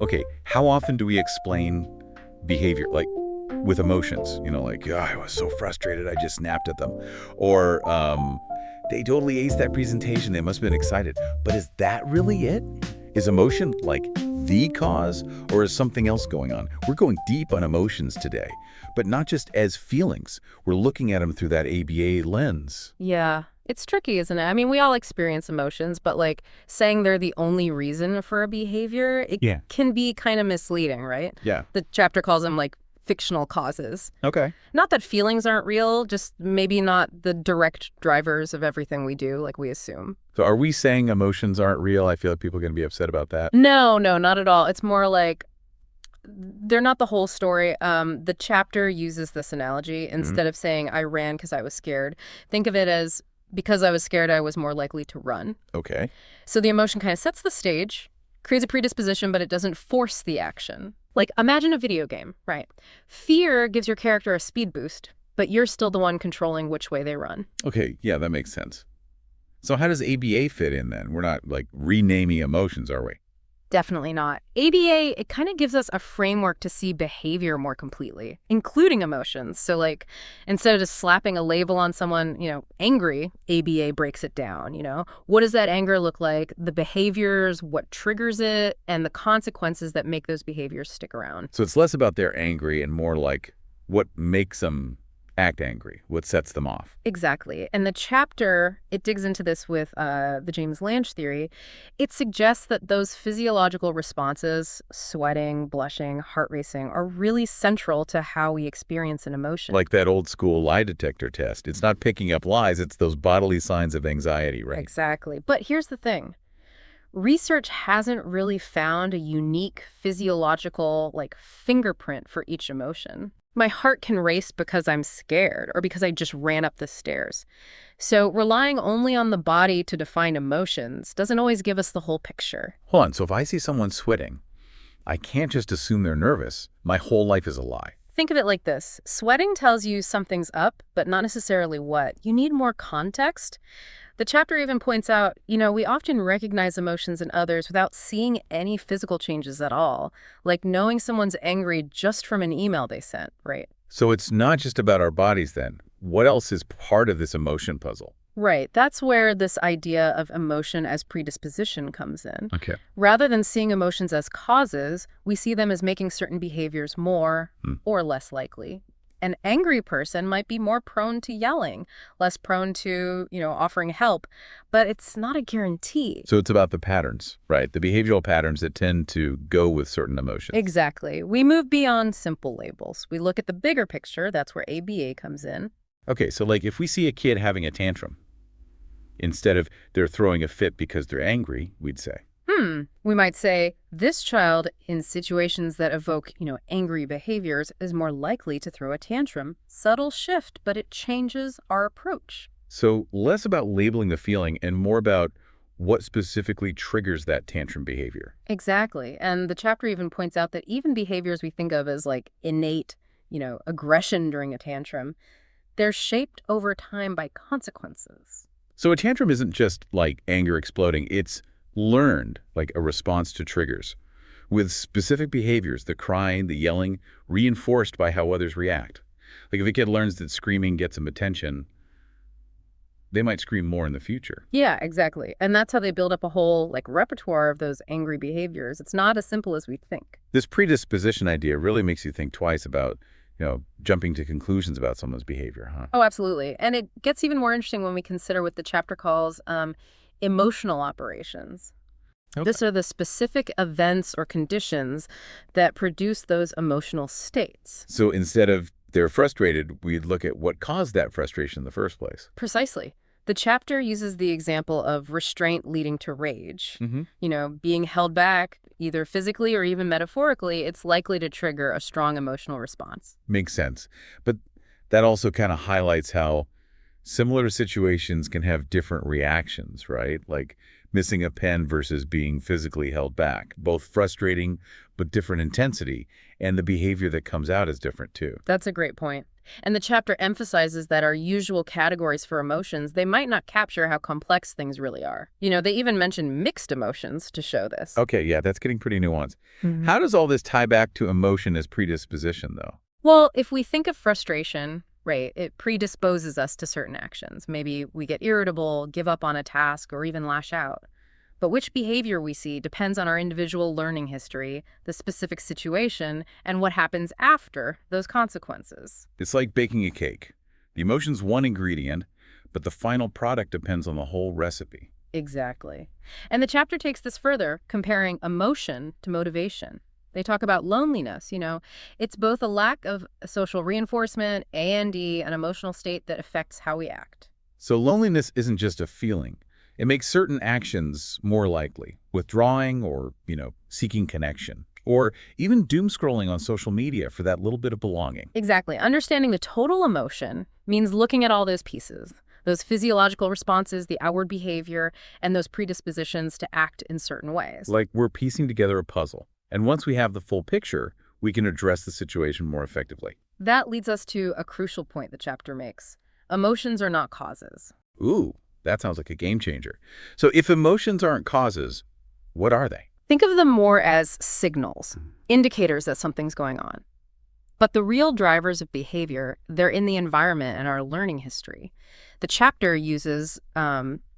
Okay, how often do we explain behavior, like with emotions? Like, "Yeah, I was so frustrated, I just snapped at them." Or, "They totally aced that presentation, they must have been excited." But is that really it? Is emotion like the cause, or is something else going on? We're going deep on emotions today, but not just as feelings. We're looking at them through that ABA lens. Yeah, it's tricky, isn't it? I mean, we all experience emotions, but like saying they're the only reason for a behavior, it Yeah. can be kind of misleading, right? Yeah. The chapter calls them like fictional causes. Okay. Not that feelings aren't real, just maybe not the direct drivers of everything we do, like we assume. So are we saying emotions aren't real? I feel like people are going to be upset about that. No, no, not at all. It's more like they're not the whole story. The chapter uses this analogy. Mhm. Instead of saying I ran because I was scared, think of it as because I was scared, I was more likely to run. Okay. So the emotion kind of sets the stage, creates a predisposition, but it doesn't force the action. Like, imagine a video game, right? Fear gives your character a speed boost, but you're still the one controlling which way they run. Okay, yeah, that makes sense. So how does ABA fit in then? We're not like renaming emotions, are we? Definitely not. ABA, it kind of gives us a framework to see behavior more completely, including emotions. So like, instead of just slapping a label on someone, angry, ABA breaks it down, What does that anger look like? The behaviors, what triggers it, and the consequences that make those behaviors stick around. So it's less about they're angry and more like what makes them act angry, what sets them off. Exactly. And the chapter, it digs into this with the James-Lange theory. It suggests that those physiological responses, sweating, blushing, heart racing, are really central to how we experience an emotion. Like that old school lie detector test. It's not picking up lies, it's those bodily signs of anxiety, right? Exactly. But here's the thing. Research hasn't really found a unique physiological, like, fingerprint for each emotion. My heart can race because I'm scared or because I just ran up the stairs. So relying only on the body to define emotions doesn't always give us the whole picture. Hold on, so if I see someone sweating, I can't just assume they're nervous. My whole life is a lie. Think of it like this. Sweating tells you something's up, but not necessarily what. You need more context. The chapter even points out, we often recognize emotions in others without seeing any physical changes at all, like knowing someone's angry just from an email they sent, right? So it's not just about our bodies then. What else is part of this emotion puzzle? Right. That's where this idea of emotion as predisposition comes in. Okay. Rather than seeing emotions as causes, we see them as making certain behaviors more or less likely. An angry person might be more prone to yelling, less prone to, offering help, but it's not a guarantee. So it's about the patterns, right? The behavioral patterns that tend to go with certain emotions. Exactly. We move beyond simple labels. We look at the bigger picture. That's where ABA comes in. Okay, so like if we see a kid having a tantrum, instead of they're throwing a fit because they're angry, we'd say, We might say, this child in situations that evoke, angry behaviors is more likely to throw a tantrum. Subtle shift, but it changes our approach. so less about labeling the feeling and more about what specifically triggers that tantrum behavior. Exactly. And the chapter even points out that even behaviors we think of as like innate, aggression during a tantrum, they're shaped over time by consequences. So a tantrum isn't just like anger exploding, it's learned, like a response to triggers, with specific behaviors, the crying, the yelling, reinforced by how others react. Like if a kid learns that screaming gets them attention, they might scream more in the future. Yeah, exactly. And that's how they build up a whole like repertoire of those angry behaviors. It's not as simple as we think. This predisposition idea really makes you think twice about, jumping to conclusions about someone's behavior, huh? Oh, absolutely. And it gets even more interesting when we consider what the chapter calls emotional operations. Okay. These are the specific events or conditions that produce those emotional states. So instead of they're frustrated, we'd look at what caused that frustration in the first place. Precisely. The chapter uses the example of restraint leading to rage. Being held back, either physically or even metaphorically, it's likely to trigger a strong emotional response. Makes sense. But that also kind of highlights how similar situations can have different reactions, right? Like missing a pen versus being physically held back. Both frustrating, but different intensity, and the behavior that comes out is different too. That's a great point. And the chapter emphasizes that our usual categories for emotions, they might not capture how complex things really are. They even mention mixed emotions to show this. Okay, yeah, that's getting pretty nuanced. Mhm. How does all this tie back to emotion as predisposition, though? Well, if we think of frustration, right, it predisposes us to certain actions. Maybe we get irritable, give up on a task, or even lash out. But which behavior we see depends on our individual learning history, the specific situation, and what happens after those consequences. It's like baking a cake. The emotion's one ingredient, but the final product depends on the whole recipe. Exactly. And the chapter takes this further, comparing emotion to motivation. They talk about loneliness, It's both a lack of social reinforcement and an emotional state that affects how we act. So loneliness isn't just a feeling. It makes certain actions more likely, withdrawing or, seeking connection, or even doom scrolling on social media for that little bit of belonging. Exactly. Understanding the total emotion means looking at all those pieces, those physiological responses, the outward behavior, and those predispositions to act in certain ways. Like we're piecing together a puzzle. And once we have the full picture, we can address the situation more effectively. That leads us to a crucial point the chapter makes. Emotions are not causes. Ooh, that sounds like a game changer. So if emotions aren't causes, what are they? Think of them more as signals, indicators that something's going on. But the real drivers of behavior, they're in the environment and our learning history. The chapter uses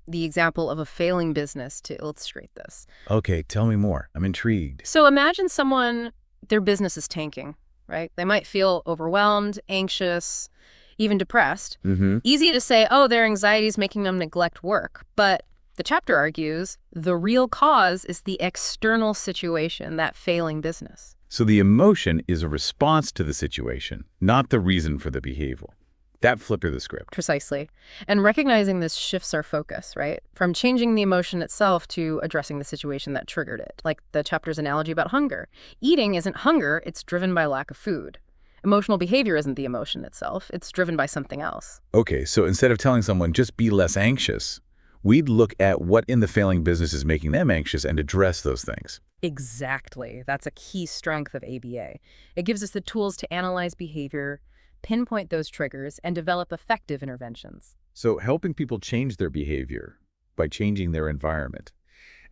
the example of a failing business to illustrate this. Okay, tell me more. I'm intrigued. So imagine their business is tanking, right? They might feel overwhelmed, anxious, even depressed. Easy to say, oh, their anxiety is making them neglect work. But the chapter argues the real cause is the external situation, that failing business. So the emotion is a response to the situation, not the reason for the behavior. That flipped the script. Precisely. And recognizing this shifts our focus, right? From changing the emotion itself to addressing the situation that triggered it. Like the chapter's analogy about hunger. Eating isn't hunger, it's driven by lack of food. Emotional behavior isn't the emotion itself, it's driven by something else. Okay, so instead of telling someone just be less anxious, we'd look at what in the failing business is making them anxious and address those things. Exactly. That's a key strength of ABA. It gives us the tools to analyze behavior, pinpoint those triggers, and develop effective interventions. So helping people change their behavior by changing their environment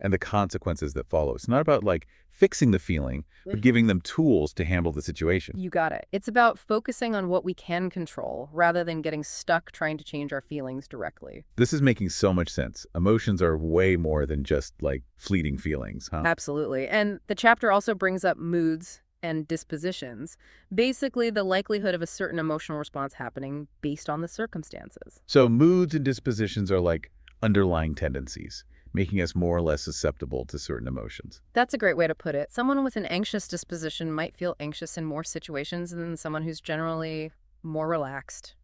and the consequences that follow. It's not about fixing the feeling, but giving them tools to handle the situation. You got it. It's about focusing on what we can control rather than getting stuck trying to change our feelings directly. This is making so much sense. Emotions are way more than just fleeting feelings, huh? Absolutely. And the chapter also brings up moods and dispositions, basically the likelihood of a certain emotional response happening based on the circumstances. So moods and dispositions are like underlying tendencies, making us more or less susceptible to certain emotions. That's a great way to put it. Someone with an anxious disposition might feel anxious in more situations than someone who's generally more relaxed,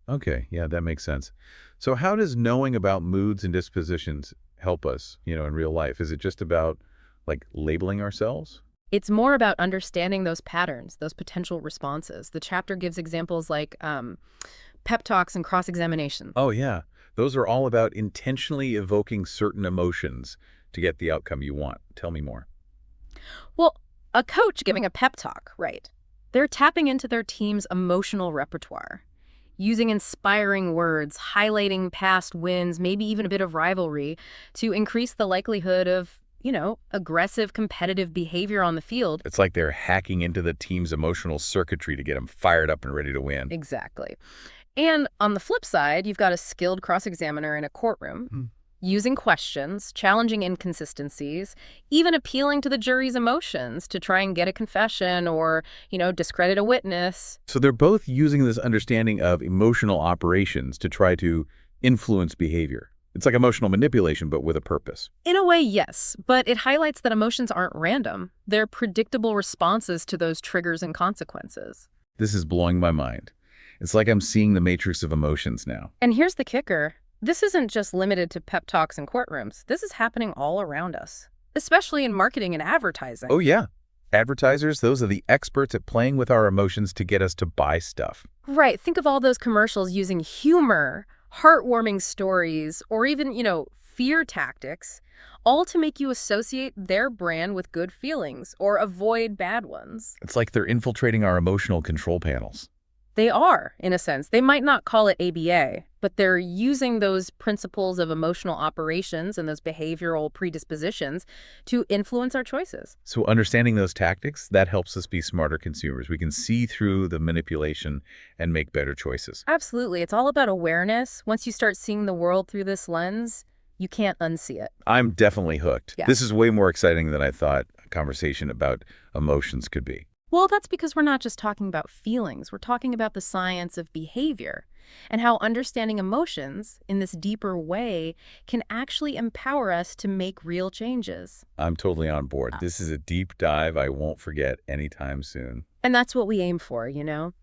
Okay, yeah, that makes sense. So how does knowing about moods and dispositions help us, in real life? Is it just about labeling ourselves? It's more about understanding those patterns, those potential responses. The chapter gives examples like pep talks and cross-examination. Oh, yeah. Those are all about intentionally evoking certain emotions to get the outcome you want. Tell me more. Well, a coach giving a pep talk, right? They're tapping into their team's emotional repertoire, using inspiring words, highlighting past wins, maybe even a bit of rivalry to increase the likelihood of aggressive, competitive behavior on the field. It's like they're hacking into the team's emotional circuitry to get them fired up and ready to win. Exactly. And on the flip side, you've got a skilled cross-examiner in a courtroom, using questions, challenging inconsistencies, even appealing to the jury's emotions to try and get a confession or, discredit a witness. So they're both using this understanding of emotional operations to try to influence behavior. It's like emotional manipulation, but with a purpose. In a way, yes, but it highlights that emotions aren't random. They're predictable responses to those triggers and consequences. This is blowing my mind. It's like I'm seeing the matrix of emotions now. And here's the kicker. This isn't just limited to pep talks and courtrooms. This is happening all around us, especially in marketing and advertising. Oh, yeah. Advertisers, those are the experts at playing with our emotions to get us to buy stuff. Right. Think of all those commercials using humor, heartwarming stories, or even, fear tactics all to make you associate their brand with good feelings or avoid bad ones. It's like they're infiltrating our emotional control panels. They are, in a sense. They might not call it ABA, but they're using those principles of emotional operations and those behavioral predispositions to influence our choices. So understanding those tactics, that helps us be smarter consumers. We can see through the manipulation and make better choices. Absolutely. It's all about awareness. Once you start seeing the world through this lens, you can't unsee it. I'm definitely hooked. Yeah. This is way more exciting than I thought a conversation about emotions could be. Well, that's because we're not just talking about feelings. We're talking about the science of behavior and how understanding emotions in this deeper way can actually empower us to make real changes. I'm totally on board. This is a deep dive I won't forget anytime soon. And that's what we aim for, you know?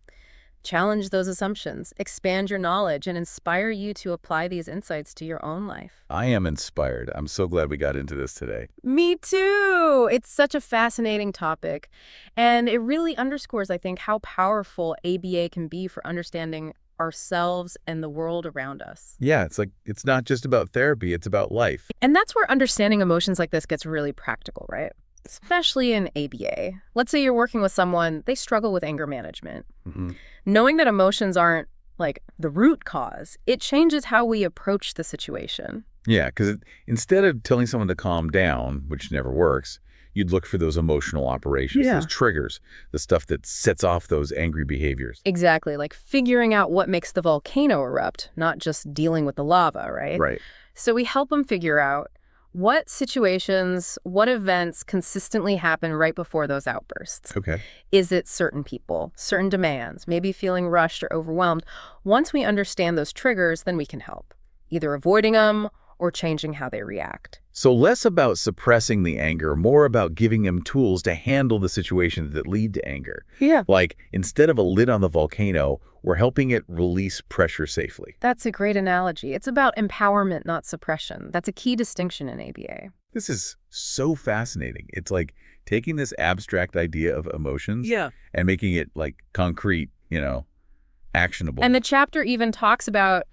Challenge those assumptions, expand your knowledge, and inspire you to apply these insights to your own life. I am inspired. I'm so glad we got into this today. Me too! It's such a fascinating topic. And it really underscores, I think, how powerful ABA can be for understanding ourselves and the world around us. Yeah, it's like, it's not just about therapy, it's about life. And that's where understanding emotions like this gets really practical, right? Especially in ABA. Let's say you're working with someone, they struggle with anger management. Mm-hmm. Knowing that emotions aren't like the root cause, it changes how we approach the situation. Yeah, because instead of telling someone to calm down, which never works, you'd look for those emotional operations, those triggers, the stuff that sets off those angry behaviors. Exactly, like figuring out what makes the volcano erupt, not just dealing with the lava, right? Right. So we help them figure out what situations, what events consistently happen right before those outbursts. Okay. Is it certain people, certain demands, maybe feeling rushed or overwhelmed? Once we understand those triggers, then we can help, either avoiding them or changing how they react. So less about suppressing the anger, more about giving them tools to handle the situations that lead to anger. Yeah. Like, instead of a lid on the volcano, we're helping it release pressure safely. That's a great analogy. It's about empowerment, not suppression. That's a key distinction in ABA. This is so fascinating. It's like taking this abstract idea of emotions and making it like concrete, actionable. And the chapter even talks about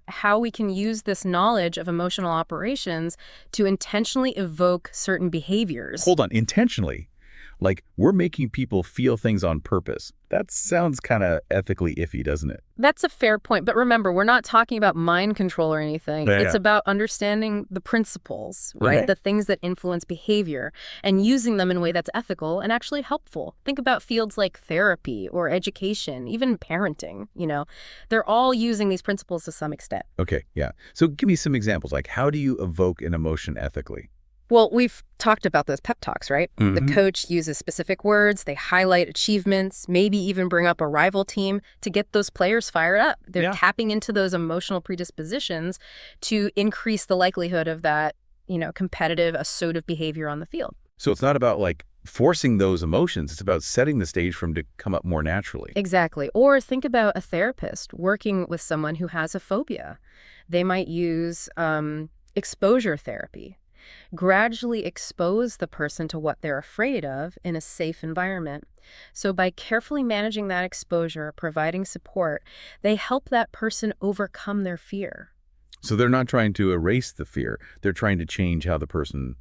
how we can use this knowledge of emotional operations to intentionally evoke certain behaviors. Hold on, intentionally. Like, we're making people feel things on purpose. That sounds kind of ethically iffy, doesn't it? That's a fair point. But remember, we're not talking about mind control or anything. Yeah. It's about understanding the principles, right? Okay. The things that influence behavior and using them in a way that's ethical and actually helpful. Think about fields like therapy or education, even parenting, They're all using these principles to some extent. Okay, yeah. So give me some examples. Like, how do you evoke an emotion ethically? Well, we've talked about those pep talks, right? Mhm. The coach uses specific words, they highlight achievements, maybe even bring up a rival team to get those players fired up. They're tapping into those emotional predispositions to increase the likelihood of that, competitive, assertive behavior on the field. So it's not about like forcing those emotions. It's about setting the stage for them to come up more naturally. Exactly. Or think about a therapist working with someone who has a phobia. They might use exposure therapy. Gradually expose the person to what they're afraid of in a safe environment. So by carefully managing that exposure, providing support, they help that person overcome their fear. So they're not trying to erase the fear. They're trying to change how the person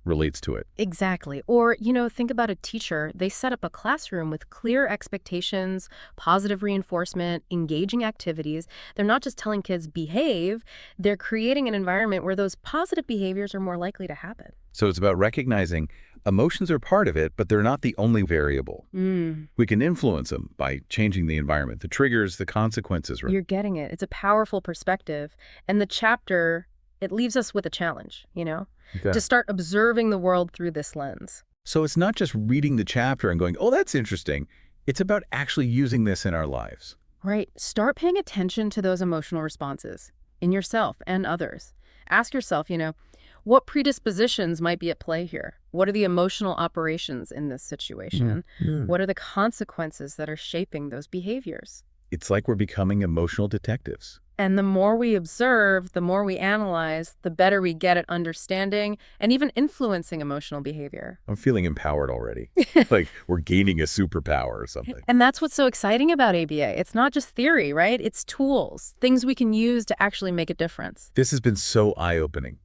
relates to it. Exactly. Or, think about a teacher. They set up a classroom with clear expectations, positive reinforcement, engaging activities. They're not just telling kids behave, they're creating an environment where those positive behaviors are more likely to happen. So it's about recognizing emotions are part of it, but they're not the only variable. We can influence them by changing the environment, the triggers, the consequences. Right? You're getting it. It's a powerful perspective. And the chapter, it leaves us with a challenge, Okay. to start observing the world through this lens. So it's not just reading the chapter and going, oh, that's interesting. It's about actually using this in our lives. Right. Start paying attention to those emotional responses in yourself and others. Ask yourself, what predispositions might be at play here? What are the emotional operations in this situation? What are the consequences that are shaping those behaviors? It's like we're becoming emotional detectives. And the more we observe, the more we analyze, the better we get at understanding and even influencing emotional behavior. I'm feeling empowered already. Like we're gaining a superpower or something. And that's what's so exciting about ABA. It's not just theory, right? It's tools, things we can use to actually make a difference. This has been so eye-opening.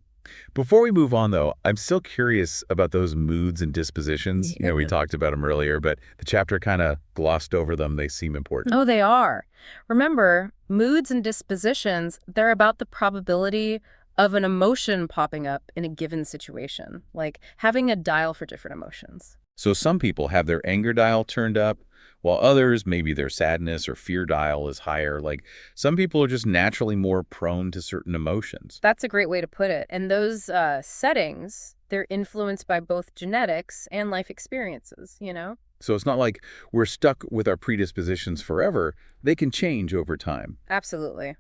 Before we move on, though, I'm still curious about those moods and dispositions. We talked about them earlier, but the chapter kind of glossed over them. They seem important. Oh, they are. Remember, moods and dispositions, they're about the probability of an emotion popping up in a given situation, like having a dial for different emotions. So some people have their anger dial turned up, while others, maybe their sadness or fear dial is higher. Like some people are just naturally more prone to certain emotions. That's a great way to put it. And those settings, they're influenced by both genetics and life experiences. So it's not like we're stuck with our predispositions forever. They can change over time. Absolutely.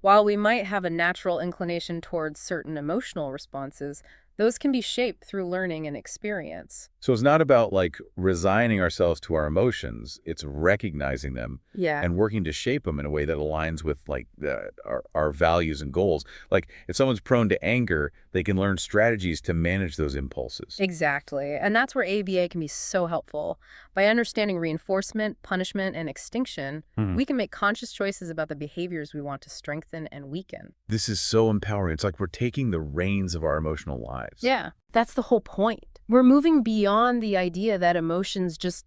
While we might have a natural inclination towards certain emotional responses, those can be shaped through learning and experience. So it's not about like resigning ourselves to our emotions. It's recognizing them Yeah. and working to shape them in a way that aligns with like our values and goals. Like if someone's prone to anger, they can learn strategies to manage those impulses. Exactly. And that's where ABA can be so helpful. By understanding reinforcement, punishment, and extinction, we can make conscious choices about the behaviors we want to strengthen and weaken. This is so empowering. It's like we're taking the reins of our emotional lives. Yeah, that's the whole point. We're moving beyond the idea that emotions just,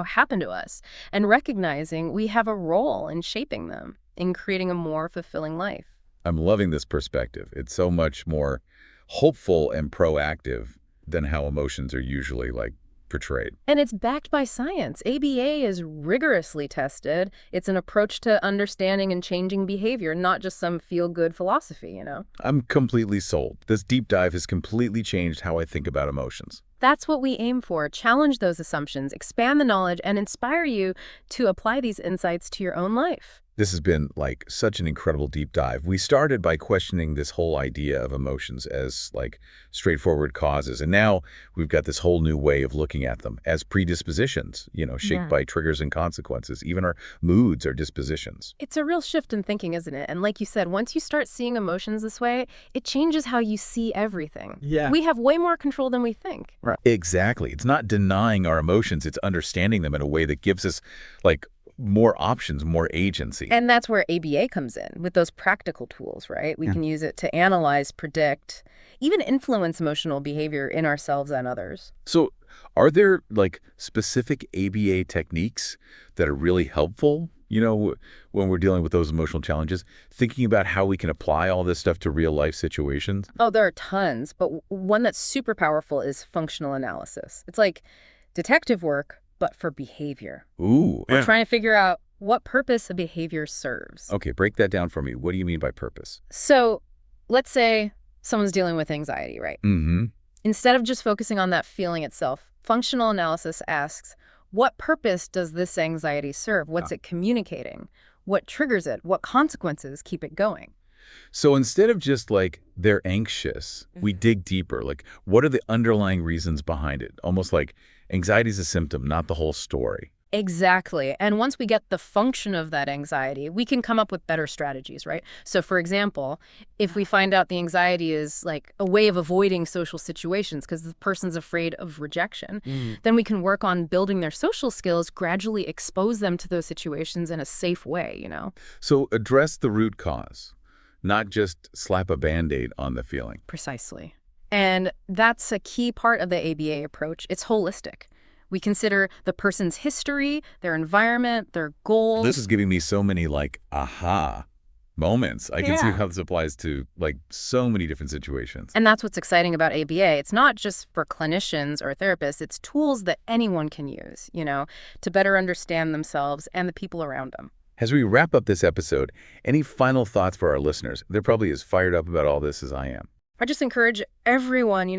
happen to us and recognizing we have a role in shaping them, in creating a more fulfilling life. I'm loving this perspective. It's so much more hopeful and proactive than how emotions are usually like portrayed. And it's backed by science. ABA is rigorously tested. It's an approach to understanding and changing behavior, not just some feel-good philosophy. I'm completely sold. This deep dive has completely changed how I think about emotions. That's what we aim for. Challenge those assumptions, expand the knowledge, and inspire you to apply these insights to your own life. This has been like such an incredible deep dive. We started by questioning this whole idea of emotions as like straightforward causes. And now we've got this whole new way of looking at them as predispositions, shaped by triggers and consequences, even our moods or dispositions. It's a real shift in thinking, isn't it? And like you said, once you start seeing emotions this way, it changes how you see everything. Yeah. We have way more control than we think. Right. Exactly. It's not denying our emotions. It's understanding them in a way that gives us like more options, more agency. And that's where ABA comes in, with those practical tools, right? We can use it to analyze, predict, even influence emotional behavior in ourselves and others. So are there like specific ABA techniques that are really helpful, when we're dealing with those emotional challenges, thinking about how we can apply all this stuff to real life situations? Oh, there are tons, but one that's super powerful is functional analysis. It's like detective work, but for behavior. Ooh. We're trying to figure out what purpose a behavior serves. Okay, break that down for me. What do you mean by purpose? So let's say someone's dealing with anxiety, right? Mm-hmm. Instead of just focusing on that feeling itself, functional analysis asks, what purpose does this anxiety serve? What's it communicating? What triggers it? What consequences keep it going? So instead of just like they're anxious, we dig deeper. Like what are the underlying reasons behind it? Almost like anxiety is a symptom, not the whole story. Exactly. And once we get the function of that anxiety, we can come up with better strategies, right? So for example, if we find out the anxiety is like a way of avoiding social situations because the person's afraid of rejection, then we can work on building their social skills, gradually expose them to those situations in a safe way. So address the root cause, not just slap a Band-Aid on the feeling. Precisely. And that's a key part of the ABA approach. It's holistic. We consider the person's history, their environment, their goals. This is giving me so many like aha moments. I can see how this applies to like so many different situations. And that's what's exciting about ABA. It's not just for clinicians or therapists. It's tools that anyone can use, to better understand themselves and the people around them. As we wrap up this episode, any final thoughts for our listeners? They're probably as fired up about all this as I am. I just encourage everyone,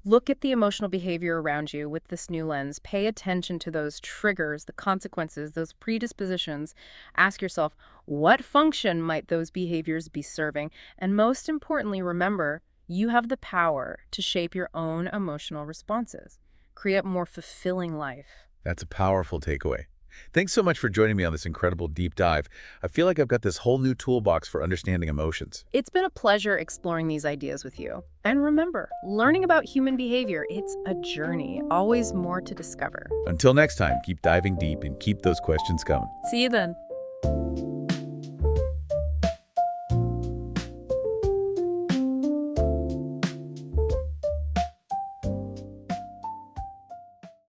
look at the emotional behavior around you with this new lens. Pay attention to those triggers, the consequences, those predispositions. Ask yourself, what function might those behaviors be serving? And most importantly, remember, you have the power to shape your own emotional responses. Create a more fulfilling life. That's a powerful takeaway. Thanks so much for joining me on this incredible deep dive. I feel like I've got this whole new toolbox for understanding emotions. It's been a pleasure exploring these ideas with you. And remember, learning about human behavior, it's a journey, always more to discover. Until next time, keep diving deep and keep those questions coming. See you then.